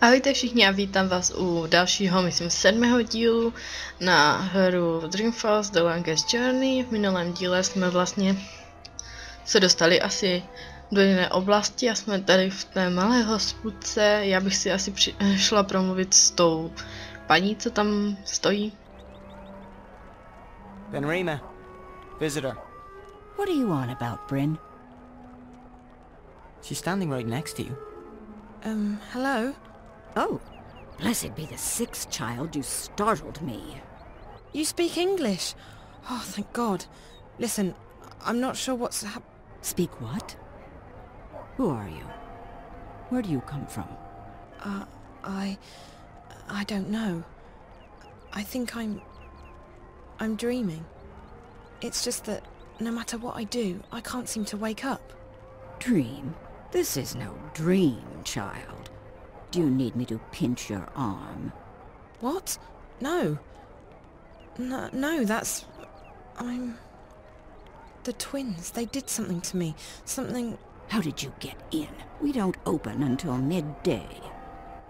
Ahojte všichni a vítám vás u dalšího, myslím, 7. dílu na hru Dreamfall z GoldenEyeska Journey. V minulém díle jsme vlastně se dostali asi do jiné oblasti a jsme tady v té malé hospůdce. Já bych si asi šla promluvit s tou paní, co tam stojí. Benrima, visitor. What are you on about, Bryn? She's standing right next to you. Hello? Oh, blessed be the sixth child, you startled me. You speak English? Oh, thank God. Listen, I'm not sure what's Speak what? Who are you? Where do you come from? I don't know. I think I'm dreaming. It's just that no matter what I do, I can't seem to wake up. Dream? This is no dream, child. Do you need me to pinch your arm? What? No. No, that's... The twins, they did something to me. Something... How did you get in? We don't open until midday.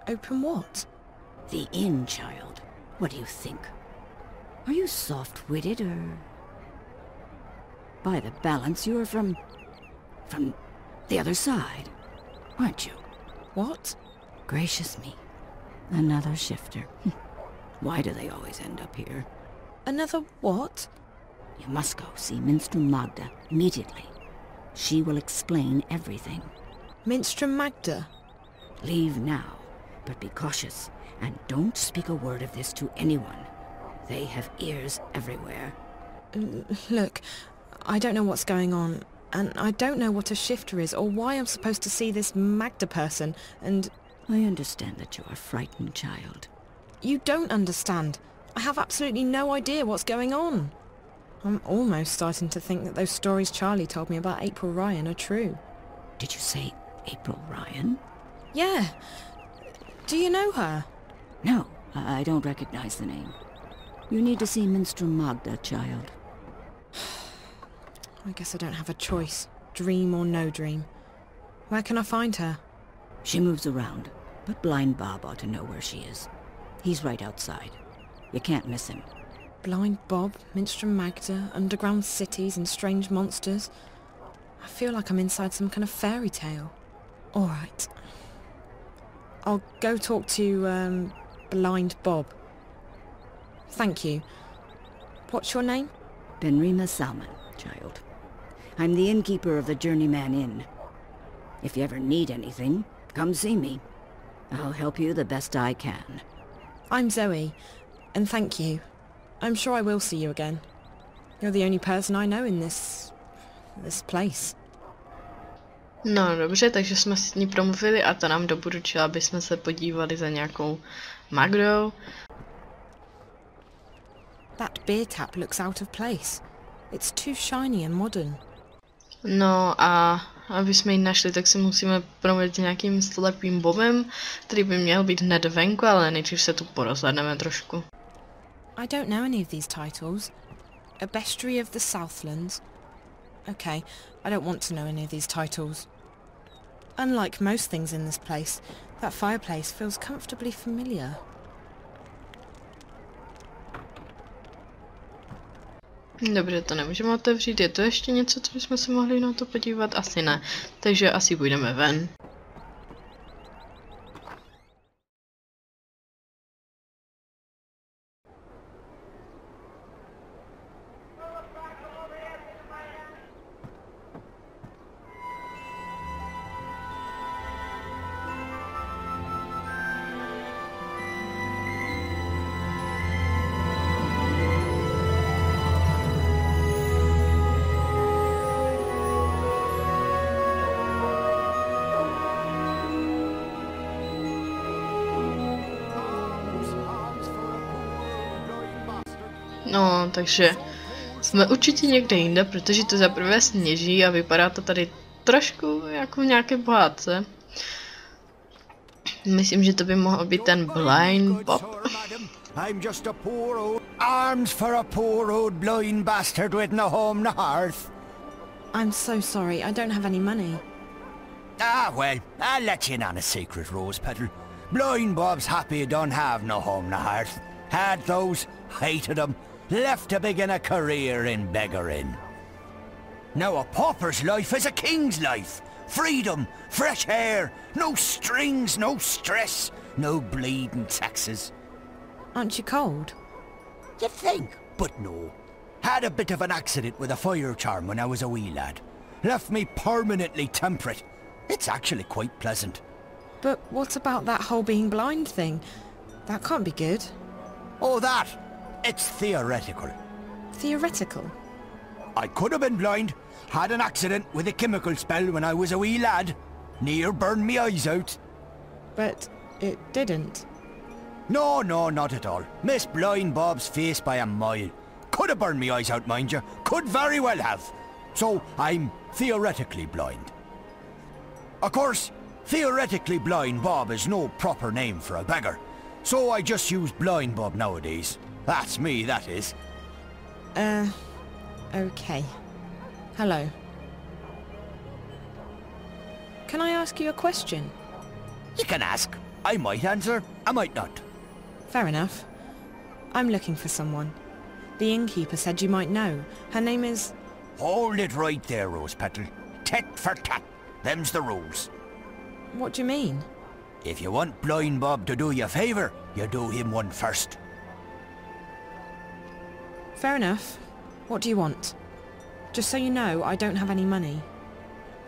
Open what? The inn, child. What do you think? Are you soft-witted, or... By the balance, you're from the other side, aren't you? What? Gracious me. Another shifter. Why do they always end up here? Another what? You must go see Minstrel Magda immediately. She will explain everything. Minstrel Magda? Leave now, but be cautious, and don't speak a word of this to anyone. They have ears everywhere. Look, I don't know what's going on, and I don't know what a shifter is, or why I'm supposed to see this Magda person, and... I understand that you are frightened, child. You don't understand. I have absolutely no idea what's going on. I'm almost starting to think that those stories Charlie told me about April Ryan are true. Did you say April Ryan? Yeah. Do you know her? No, I don't recognize the name. You need to see Minstrel Magda, child. I guess I don't have a choice. Dream or no dream. Where can I find her? She moves around, but Blind Bob ought to know where she is. He's right outside. You can't miss him. Blind Bob, Minstrel Magda, underground cities and strange monsters. I feel like I'm inside some kind of fairy tale. Alright. I'll go talk to, Blind Bob. Thank you. What's your name? Benrima Salmon, child. I'm the innkeeper of the Journeyman Inn. If you ever need anything, come see me. I'll help you the best I can. I'm Zoe, and thank you. I'm sure I will see you again. You're the only person I know in this place. No dobře, takže jsme s ní promluvili a ta nám doporučila, aby jsme se podívali za nějakou Magdou. That beer tap looks out of place. It's too shiny and modern. No a aby jsme ji našli, tak si musíme promluvit nějakým slepým Bobem, který by měl být hned venku, ale nejdřív se tu porozhledneme trošku. I don't know any of these titles. A Bestiary of the Southlands. Okay, I don't want to know any of these titles. Unlike most things in this place, that fireplace feels comfortably familiar. Dobře, to nemůžeme otevřít, je to ještě něco, co bychom si mohli na to podívat? Asi ne, takže asi půjdeme ven. No, takže jsme určitě někde jinde, protože to zaprvé sněží a vypadá to tady trošku jako v nějaké pohádce. Myslím, že to by mohl být ten Blind Bob. I'm just a poor old arms for a poor old blind bastard with no home, no hearth. I'm so sorry, I don't have any money. Ah, well, I'll let you in on a secret, Rose Petal. Blind Bob's happy he don't have no home na hearth. Had those, hated them, left to begin a career in beggaring. Now a pauper's life is a king's life. Freedom, fresh air, no strings, no stress, no bleeding taxes. Aren't you cold? You think, but no. Had a bit of an accident with a fire charm when I was a wee lad. Left me permanently temperate. It's actually quite pleasant. But what about that whole being blind thing? That can't be good. Oh, that! It's theoretical. Theoretical? I could have been blind. Had an accident with a chemical spell when I was a wee lad. Near burned me eyes out. But it didn't. No, not at all. Missed Blind Bob's face by a mile. Could have burned me eyes out, mind you. Could very well have. So, I'm theoretically blind. Of course, theoretically Blind Bob is no proper name for a beggar. So I just use Blind Bob nowadays. That's me, that is. Okay. Hello. Can I ask you a question? You can ask. I might answer, I might not. Fair enough. I'm looking for someone. The innkeeper said you might know. Her name is... Hold it right there, Rose Petal. Tit for tat. Them's the rules. What do you mean? If you want Blind Bob to do you a favour, you do him one first. Fair enough. What do you want? Just so you know, I don't have any money.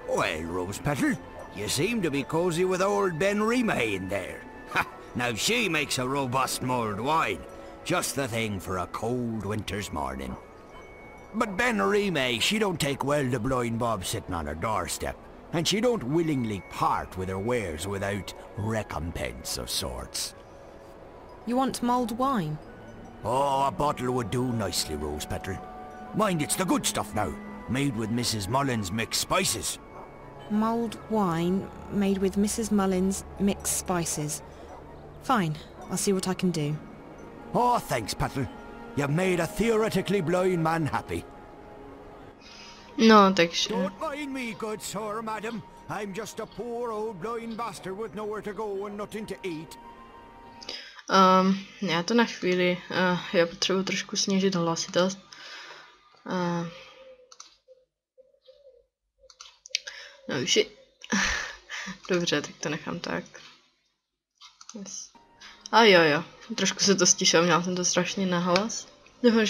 Well, Rose Petal, you seem to be cosy with old Ben Remay in there. Ha! Now she makes a robust mulled wine. Just the thing for a cold winter's morning. But Ben Remay, she don't take well to Blind Bob sitting on her doorstep. And she don't willingly part with her wares without recompense of sorts. You want mulled wine? Oh, a bottle would do nicely, Rose Petal. Mind, it's the good stuff now. Made with Mrs. Mullins' mixed spices. Mulled wine made with Mrs. Mullins' mixed spices. Fine, I'll see what I can do. Oh, thanks, Petal. You've made a theoretically blind man happy. No, takže... Don't mind me, good sir, madam. I'm just a poor old blind bastard with nowhere to go and nothing to eat. Já to na chvíli, já potřebuji trošku snížit hlasitost. No už je... Dobře, tak to nechám tak. Yes. A jo, trošku se to stišilo, měla jsem to strašně nahlas. Doufám,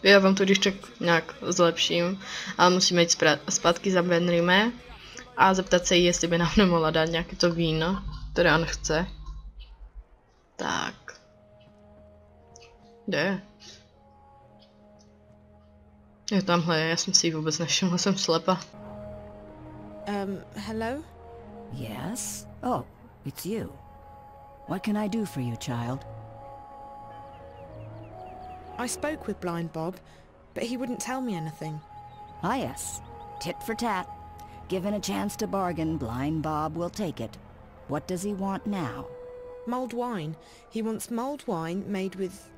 já vám to když tak nějak zlepším, ale musíme jít zpátky za Benrime a zeptat se jí, jestli by nám nemohla dát nějaké to víno, které on chce. Tak. Kde? Je tamhle, já jsem si ji vůbec nevšimla, jsem slepá. Hello? Yes? Oh, it's you. What can I do for you, child? I spoke with Blind Bob, but he wouldn't tell me anything. Ah, yes. Tit for tat. Given a chance to bargain, Blind Bob will take it. What does he want now? Mulled wine. He wants mulled wine made with,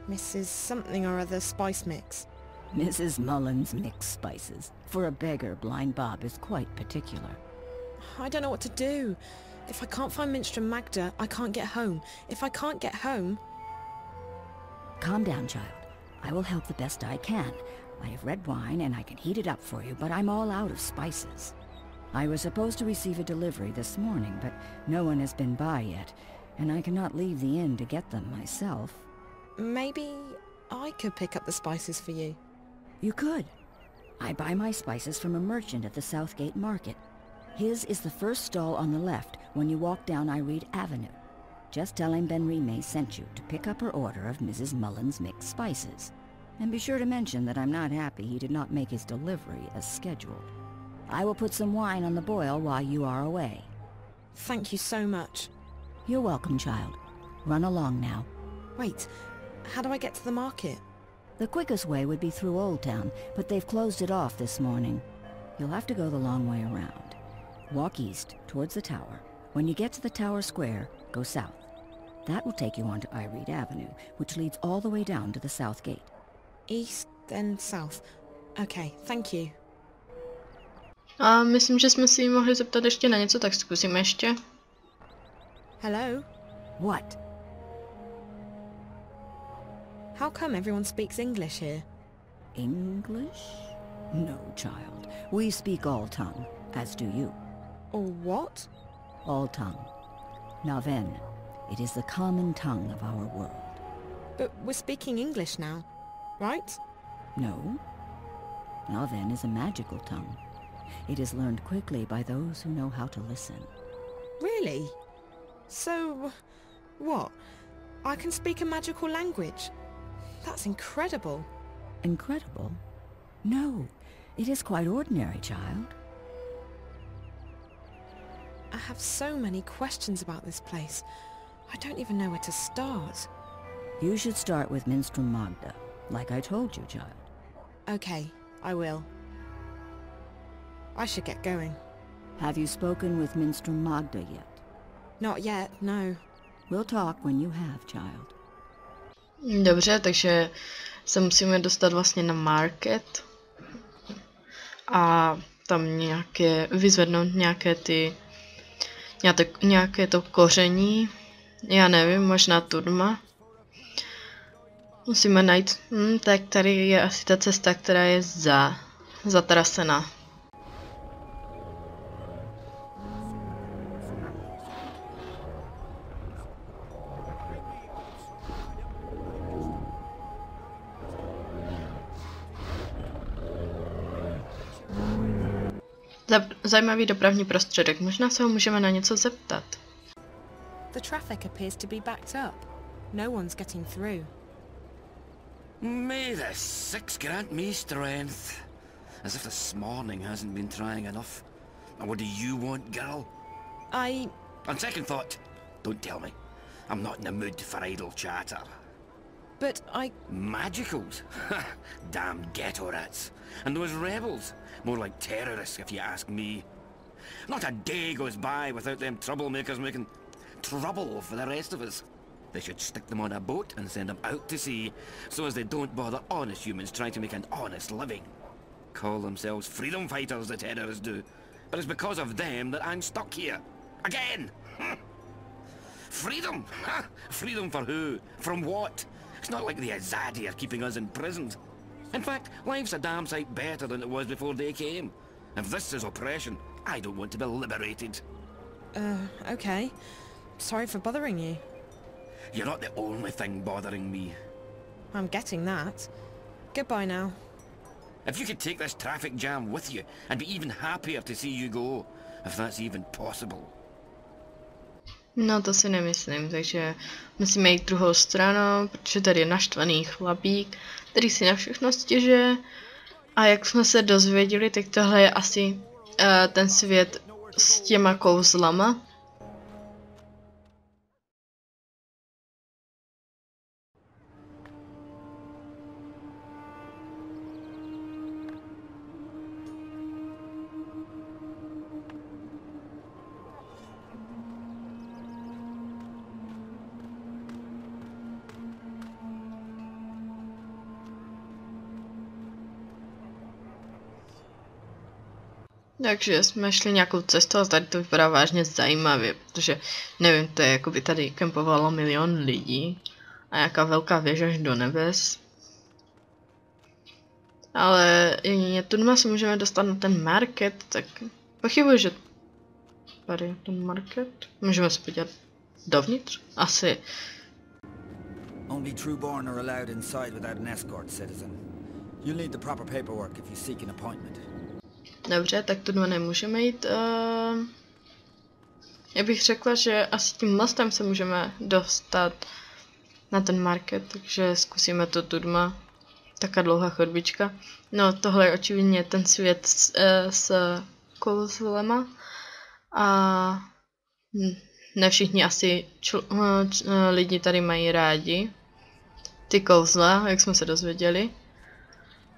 Mrs. something or other spice mix. Mrs. Mullins' mixed spices. For a beggar, Blind Bob is quite particular. I don't know what to do. If I can't find Minstrel Magda, I can't get home. If I can't get home... Calm down, child. I will help the best I can. I have red wine and I can heat it up for you, but I'm all out of spices. I was supposed to receive a delivery this morning, but no one has been by yet, and I cannot leave the inn to get them myself. Maybe I could pick up the spices for you. You could. I buy my spices from a merchant at the Southgate Market. His is the first stall on the left when you walk down Irede Avenue. Just tell him Ben Remay sent you to pick up her order of Mrs. Mullins' mixed spices. And be sure to mention that I'm not happy he did not make his delivery as scheduled. I will put some wine on the boil while you are away. Thank you so much. You're welcome, child. Run along now. Wait, how do I get to the market? The quickest way would be through Old Town, but they've closed it off this morning. You'll have to go the long way around. Walk east, towards the tower. When you get to the tower square, go south. That will take you onto Irede Avenue, which leads all the way down to the south gate. East, then south. Okay, thank you. A myslím, že jsme si ji mohli zeptat ještě na něco, tak zkusíme ještě. Hello? What? How come everyone speaks English here? English? No, child. We speak all tongue, as do you. Or what? All tongue. Now then, it is the common tongue of our world. But we're speaking English now, right? No. Now then is a magical tongue. It is learned quickly by those who know how to listen. Really? So, what? I can speak a magical language? That's incredible. Incredible? No, it is quite ordinary, child. I have so many questions about this place. I don't even know where to start. You should start with Minstrel Magda, like I told you, child. Okay, I will. I should get going. Have you spoken with Minstrel Magda yet? Not yet, no. We'll talk when you have, child. Dobře, takže se musíme dostat vlastně na market a tam vyzvednout nějaké to koření, já nevím, možná tudma. Musíme najít, tak tady je asi ta cesta, která je zatrasená. Zajímavý dopravní prostředek, možná se ho můžeme na něco zeptat. The traffic appears to be backed up. No one's getting through. May the six grant me strength. As if this morning hasn't been trying enough. And what do you want, girl? On second thought, don't tell me. I'm not in the mood for idle chatter. But Magicals? Damn ghetto rats. And those rebels? More like terrorists, if you ask me. Not a day goes by without them troublemakers making trouble for the rest of us. They should stick them on a boat and send them out to sea, so as they don't bother honest humans trying to make an honest living. Call themselves freedom fighters, the terrorists do. But it's because of them that I'm stuck here. Again! Freedom? Freedom for who? From what? It's not like the Azadi are keeping us imprisoned. In fact, life's a damn sight better than it was before they came. If this is oppression, I don't want to be liberated. Okay. Sorry for bothering you. You're not the only thing bothering me. I'm getting that. Goodbye now. If you could take this traffic jam with you, I'd be even happier to see you go, if that's even possible. No to si nemyslím, takže musíme jít druhou stranou, protože tady je naštvaný chlapík, který si na všechno stěžuje. A jak jsme se dozvěděli, tak tohle je asi ten svět s těma kouzlama. Takže jsme šli nějakou cestou a tady to vypadá vážně zajímavě, protože nevím, to je jako by tady kempovalo 1 000 000 lidí a jaká velká věž až do nebes. Ale jedině tudma se můžeme dostat na ten market, tak pochybuji, že tady je ten market. Můžeme se podívat dovnitř? Asi. Only Trueborn are allowed inside without an escort, citizen. You'll need the proper paperwork if you seek an appointment. Dobře, tak tudma nemůžeme jít. Já bych řekla, že asi tím mostem se můžeme dostat na ten market, takže zkusíme to tudma. Taká dlouhá chodbička. No, tohle je očividně ten svět s kouzlema. A ne všichni asi lidi tady mají rádi ty kouzla, jak jsme se dozvěděli.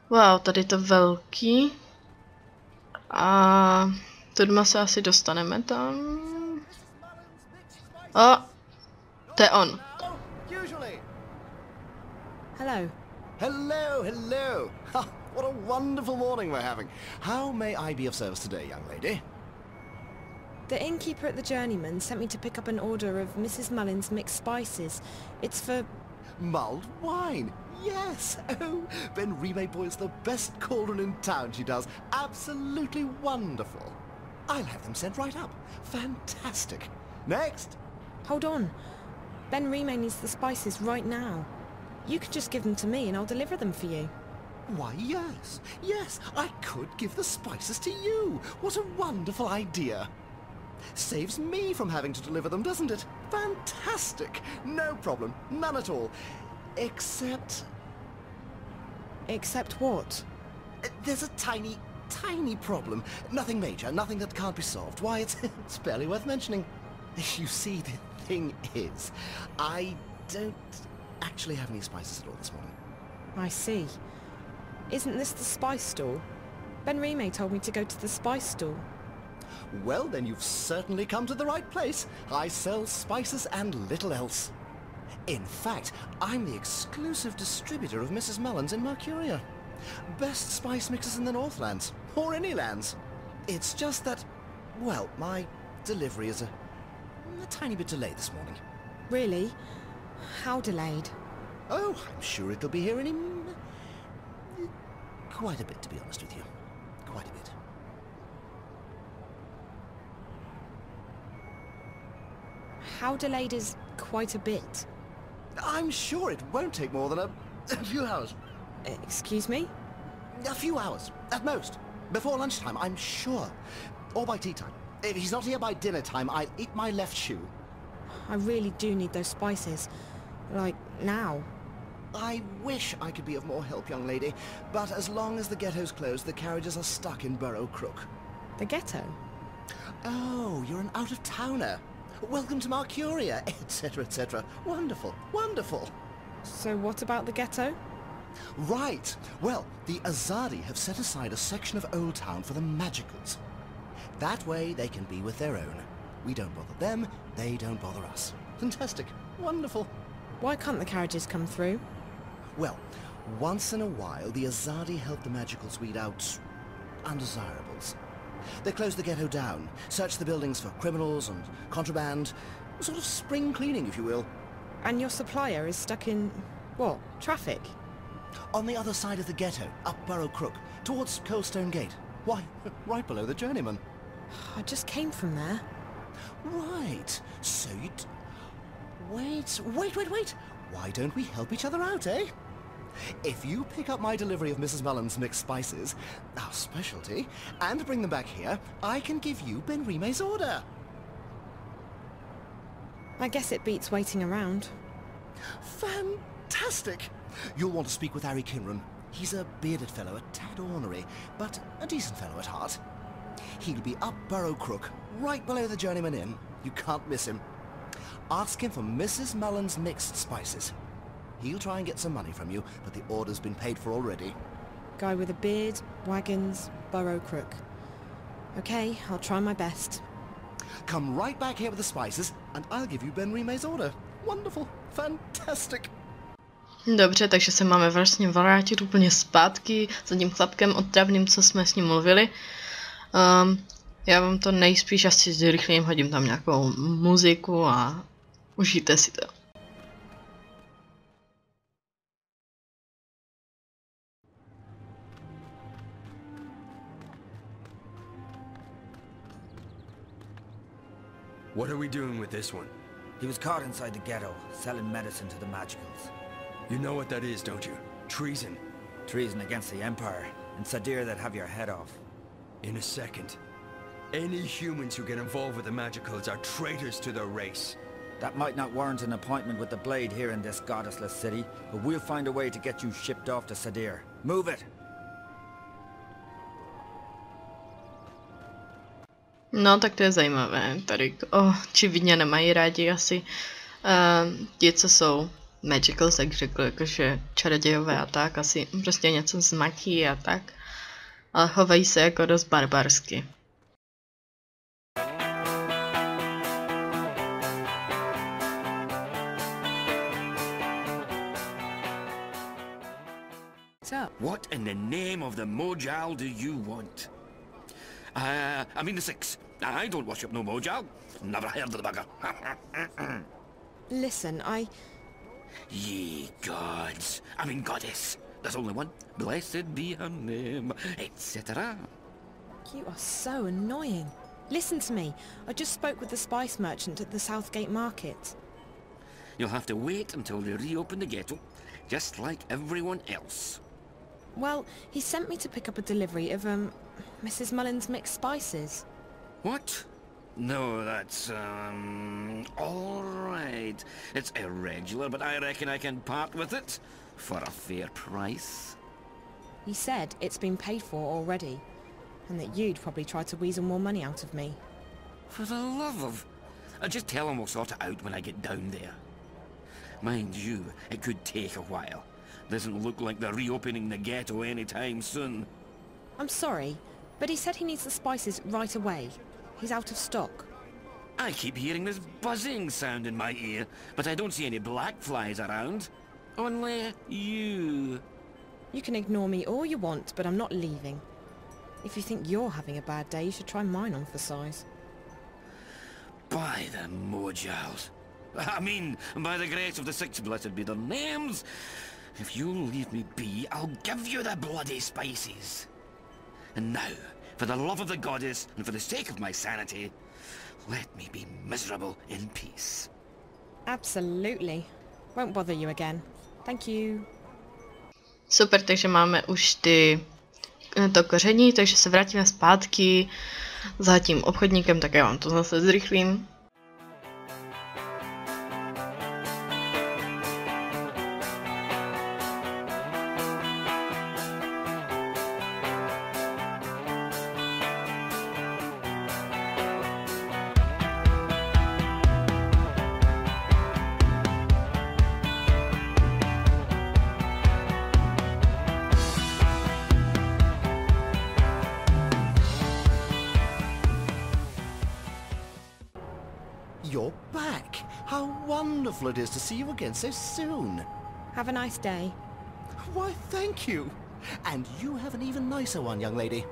Wow, tady je to velký. A tudma se asi dostaneme tam. O, to je on. Hello. Hello, hello! Ha, what a wonderful morning we're having. How may I be of service today, young lady? The innkeeper at the Journeyman sent me to pick up an order of Mrs. Mullen's mixed spices. It's for... Mulled wine! Yes! Oh, Ben Rime boils the best cauldron in town, she does. Absolutely wonderful. I'll have them sent right up. Fantastic. Next! Hold on. Ben Rime needs the spices right now. You can just give them to me and I'll deliver them for you. Why, yes. Yes, I could give the spices to you. What a wonderful idea. Saves me from having to deliver them, doesn't it? Fantastic. No problem. None at all. Except... Except what? There's a tiny problem. Nothing major, nothing that can't be solved. Why, it's barely worth mentioning. You see, the thing is, I don't actually have any spices at all this morning. I see. Isn't this the spice store? Ben Rime told me to go to the spice store. Well, then you've certainly come to the right place. I sell spices and little else. In fact, I'm the exclusive distributor of Mrs. Mullen's in Mercuria. Best spice mixers in the Northlands, or any lands. It's just that, well, my delivery is a tiny bit delayed this morning. Really? How delayed? Oh, I'm sure it'll be here in quite a bit, to be honest with you. Quite a bit. How delayed is quite a bit? I'm sure it won't take more than a few hours. Excuse me? A few hours, at most. Before lunchtime, I'm sure. Or by tea time. If he's not here by dinner time, I'll eat my left shoe. I really do need those spices. Like, now. I wish I could be of more help, young lady. But as long as the ghetto's closed, the carriages are stuck in Burrow Crook. The ghetto? Oh, you're an out-of-towner. Welcome to Mercuria, etc., etc. Wonderful, wonderful. So what about the ghetto? Right. Well, the Azadi have set aside a section of Old Town for the Magicals. That way they can be with their own. We don't bother them, they don't bother us. Fantastic. Wonderful. Why can't the carriages come through? Well, once in a while, the Azadi help the Magicals weed out undesirables. They close the ghetto down, search the buildings for criminals and contraband, sort of spring cleaning, if you will. And your supplier is stuck in... what? Traffic? On the other side of the ghetto, up Burrow Crook, towards Coldstone Gate. Why, right below the Journeyman. I just came from there. Right. So you'd... Wait. Why don't we help each other out, eh? If you pick up my delivery of Mrs. Mullen's mixed spices, our specialty, and bring them back here, I can give you Ben Rime's order. I guess it beats waiting around. Fantastic! You'll want to speak with Harry Kinran. He's a bearded fellow, a tad ornery, but a decent fellow at heart. He'll be up Burrow Crook, right below the Journeyman Inn. You can't miss him. Ask him for Mrs. Mullen's mixed spices. He'll try and get some money from you, but the order's been paid for already. Guy with a beard, wagons, Burrow Crook. Okay, I'll try my best. Come right back here with the spices, and I'll give you Ben Rime's order. Wonderful. Fantastic. Dobře, takže se máme vlastně vrátit úplně zpátky za tím chlapkem otravným, co jsme s ním mluvili. Já vám to nejspíš asi zrychlím, hodím tam nějakou muziku a užijte si to. What are we doing with this one? He was caught inside the ghetto, selling medicine to the Magicals. You know what that is, don't you? Treason. Treason against the Empire, and Sadir that'd have your head off. In a second. Any humans who get involved with the Magicals are traitors to their race. That might not warrant an appointment with the Blade here in this goddessless city, but we'll find a way to get you shipped off to Sadir. Move it! No, tak to je zajímavé. Tady očividně nemají rádi asi ti, co jsou magicals, jak řekl, jakože čarodějové a tak, asi prostě něco z magii a tak. Ale chovají se jako dost barbarsky. What in the name of the Mojal do you want? I mean the 6. I don't worship no mojal. Never heard of the bugger. Listen, Ye gods. I mean goddess. There's only one. Blessed be her name, etc. You are so annoying. Listen to me. I just spoke with the spice merchant at the Southgate Market. You'll have to wait until they reopen the ghetto, just like everyone else. Well, he sent me to pick up a delivery of, Mrs. Mullen's mixed spices. What? No, that's, all right. It's irregular, but I reckon I can part with it for a fair price. He said it's been paid for already, and that you'd probably try to weasel more money out of me. For the love of... just tell him we'll sort it out when I get down there. Mind you, it could take a while. Doesn't look like they're reopening the ghetto anytime soon. I'm sorry, but he said he needs the spices right away. He's out of stock. I keep hearing this buzzing sound in my ear, but I don't see any black flies around. Only you. You can ignore me all you want, but I'm not leaving. If you think you're having a bad day, you should try mine on for size. By the mojals. I mean, by the grace of the six blessed be their names. If you'll leave me be, I'll give you the bloody spices. And now, for the love of the goddess and for the sake of my sanity, let me be miserable in peace. Absolutely. Won't bother you again. Thank you. Super, takže máme už to koření, takže se vrátíme zpátky za tím obchodníkem, tak já vám to zase zrychlím. You're back! How wonderful it is to see you again so soon! Have a nice day. Why, thank you! And you have an even nicer one, young lady.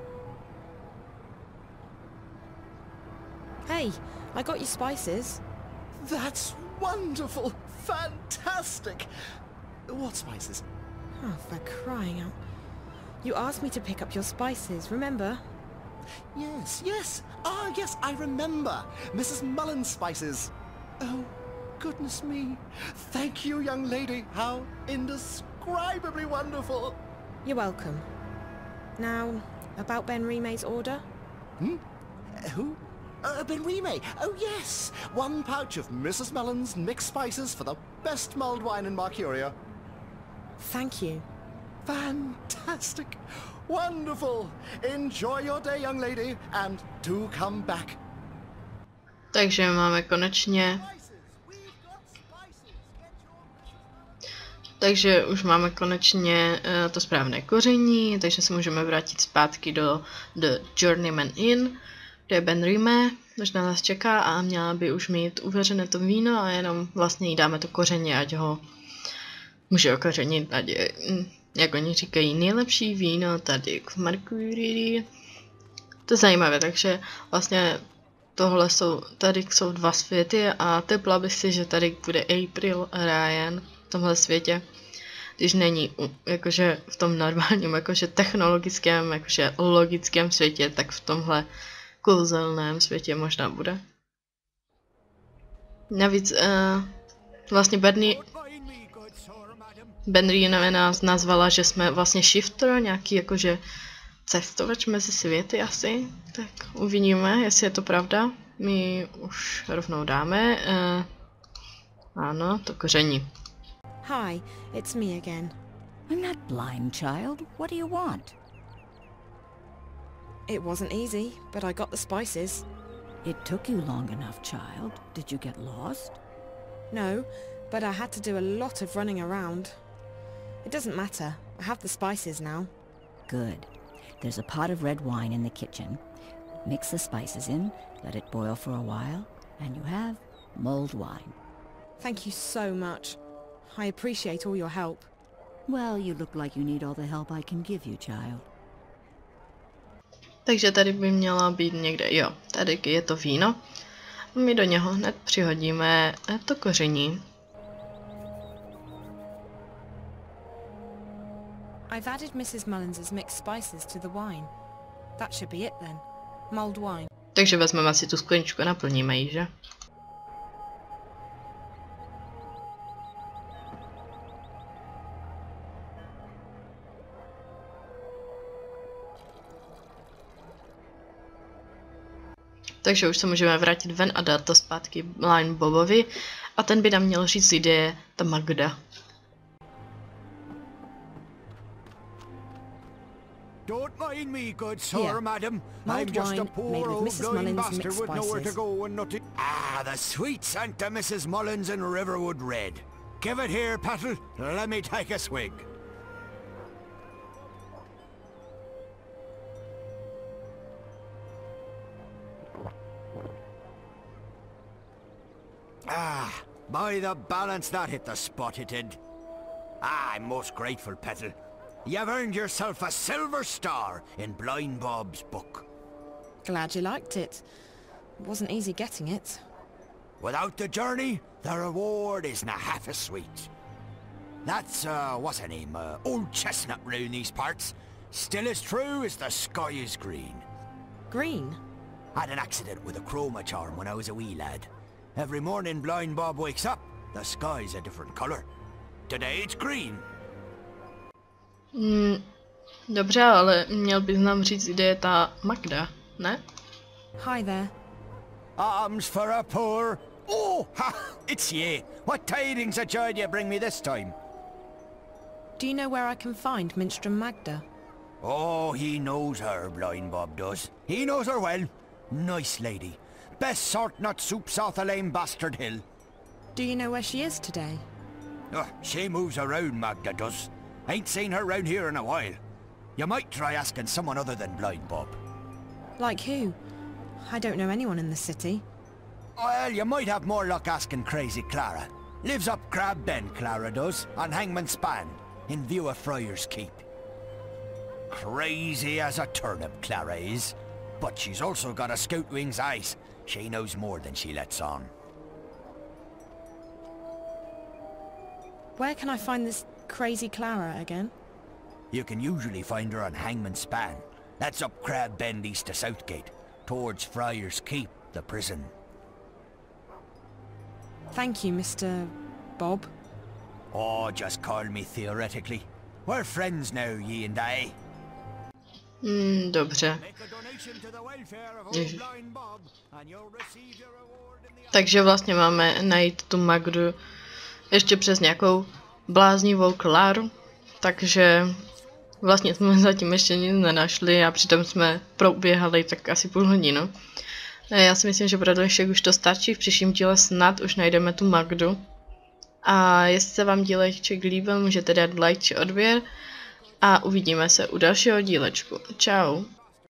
Hey, I got you spices. That's wonderful! Fantastic! What spices? Oh, for crying out. You asked me to pick up your spices, remember? Yes, yes! Ah, yes, I remember! Mrs. Mullen's spices! Oh, goodness me! Thank you, young lady! How indescribably wonderful! You're welcome. Now, about Ben Rimé's order? Hmm? Who? Ben Rime! Oh, yes! 1 pouch of Mrs. Mullen's mixed spices for the best mulled wine in Mercuria. Thank you. Fantastic! Wonderful! Enjoy your day, young lady, and do come back. Takže máme konečně... Takže už máme konečně to správné koření, takže se můžeme vrátit zpátky do The Journeyman Inn, kde je Ben Rime, už na nás čeká a měla by už mít uvařené to víno a jenom vlastně jí dáme to koření, ať ho může okořenit, ať je, jak oni říkají, nejlepší víno tady v Mercurii. To je zajímavé, takže vlastně tady jsou 2 světy a typla bych si, že tady bude April a Ryan v tomhle světě. Když není jakože v tom normálním, jakože technologickém, jakože logickém světě, tak v tomhle kouzelném světě možná bude. Navíc vlastně Benry nás nazvala, že jsme vlastně shifter, nějaký jakože cestovač mezi světy asi, tak uvidíme, jestli je to pravda. My už rovnou dáme, ano, to koření. Hi, it's me again. I'm not blind, child. What do you want? It wasn't easy, but I got the spices. It took you long enough, child. Did you get lost? No, but I had to do a lot of running around. It doesn't matter. I have the spices now. Good. There's a pot of red wine in the kitchen. Mix the spices in, let it boil for a while, and you have mulled wine. Thank you so much. I appreciate all your help. Well, you look like you need all the help I can give you, child. Takže tady by měla být někde, jo, tady je to víno. My do něho hned přihodíme to koření. I've added Mrs. Mullins's mixed spices to the wine. That should be it then. Mulled wine. Takže vezmeme si tu skleničku a naplníme ji, že? Takže už se můžeme vrátit ven a dát to zpátky Blind Bobovi. A ten by nám měl říct, kde je ta Magda. Don't mind me, good sir, madam. I'm just a poor old blind bastard with nowhere to go and nothing. Ah, the sweet Santa Mrs. Mullins in Riverwood Red. Give it here, Pattle. Let me take a swig. Ah, by the balance, that hit the spot, it did. Ah, I'm most grateful, Petal. You've earned yourself a silver star in Blind Bob's book. Glad you liked it. It wasn't easy getting it. Without the journey, the reward isn't half as sweet. That's, what's her name, Old Chestnut round these parts. Still as true as the sky is green. Green? Had an accident with a chroma charm when I was a wee lad. Every morning Blind Bob wakes up, the sky's a different colour. Today it's green. Dobře, ale měl bys nám říct, kde je ta Magda, ne? Hi there. Arms for a poor... Oh, ha! It's ye! What tidings of joy do you bring me this time? Do you know where I can find Minstrom Magda? Oh, he knows her, Blind Bob does. He knows her well. Nice lady. Best sort nut soup south of Lame Bastard Hill. Do you know where she is today? Oh, she moves around, Magda does. Ain't seen her round here in a while. You might try asking someone other than Blind Bob. Like who? I don't know anyone in the city. Well, you might have more luck asking Crazy Clara. Lives up Crab Bend, Clara does, on Hangman's Span, in view of Friar's Keep. Crazy as a turnip, Clara is. But she's also got a scout wing's eyes. She knows more than she lets on. Where can I find this Crazy Clara again? You can usually find her on Hangman's Span. That's up Crab Bend east of Southgate, towards Friar's Keep, the prison. Thank you, Mr. Bob. Oh, just call me theoretically. We're friends now, ye and I. Dobře. Takže vlastně máme najít tu Magdu ještě přes nějakou bláznivou Kláru. Takže vlastně jsme zatím ještě nic nenašli a přitom jsme proběhali tak asi půl hodinu. Já si myslím, že pro dnešek už to stačí, v příštím díle snad už najdeme tu Magdu. A jestli se vám díleček líbil, můžete dát like či odběr a uvidíme se u dalšího dílečku. Čau.